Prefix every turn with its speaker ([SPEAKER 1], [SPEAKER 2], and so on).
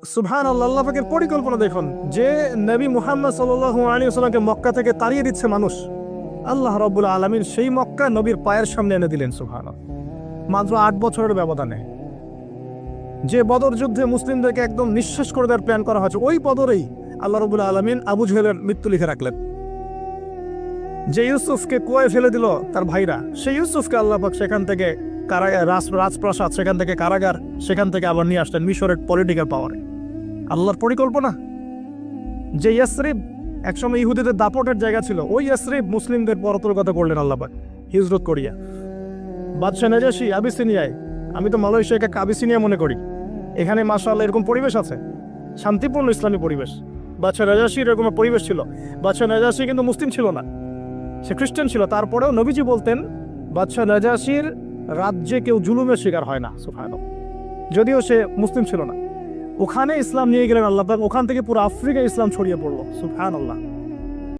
[SPEAKER 1] সুবহানাল্লাহ, আল্লাহ পাকের পরিকল্পনা দেখুন, যে নবী মুহাম্মদ সাল্লাল্লাহু আলাইহি ওয়াসাল্লামকে মক্কা থেকে তাড়িয়ে দিচ্ছে মানুষ, আল্লাহ রাব্বুল আলামিন সেই মক্কা নবীর পায়ের সামনে এনে দিলেন। সুবহানাল্লাহ, মাত্র 8 বছরের ব্যবধানে। যে বদর যুদ্ধে মুসলিমদেরকে একদম নিঃশেষ করে দেওয়ার প্ল্যান করা হয়েছে, ওই বদরেই আল্লাহ রাব্বুল আলামিন আবু জেহেলের মৃত্যু লিখে রাখলেন। যে ইউসুফকে কুয়ায় ফেলে দিল তার ভাইরা, সেই ইউসুফকে আল্লাহ পাক সেখান থেকে রাজপ্রাসাদ, সেখান থেকে কারাগার, সেখান থেকে আবার নিয়ে আসলেন মিশরের পলিটিক্যাল পাওয়ারে। আল্লাহর পরিকল্পনা। যে ইয়াসরিব একসময় ইহুদিদের দাপটের জায়গা ছিল, ওই ইয়াসরিব মুসলিমদের পরতর্কতা করলেন আল্লাহ পাক হিজরত করিয়া। বাদশাহ নাজাশী আবিসিনিয়ায়, আমি তো মালয়েশিয়াকে আবিসিনিয়া মনে করি, এখানে মাশাআল্লাহ এরকম পরিবেশ আছে, শান্তিপূর্ণ ইসলামী পরিবেশ। বাদশাহ নাজাশীর এরকম পরিবেশ ছিল। বাদশাহ নাজাশী কিন্তু মুসলিম ছিল না, সে খ্রিস্টান ছিল। তারপরেও নবীজি বলতেন বাদশাহ নাজাশীর রাজ্যে কেউ জুলুমের শিকার হয় না। সুবহানাল্লাহ, যদিও সে মুসলিম ছিল না। ওখানে ইসলাম নিয়ে গেলেন আল্লাহ পাক, ওখান থেকে পুরো আফ্রিকা ইসলাম ছড়িয়ে পড়লো। সুবহানাল্লাহ।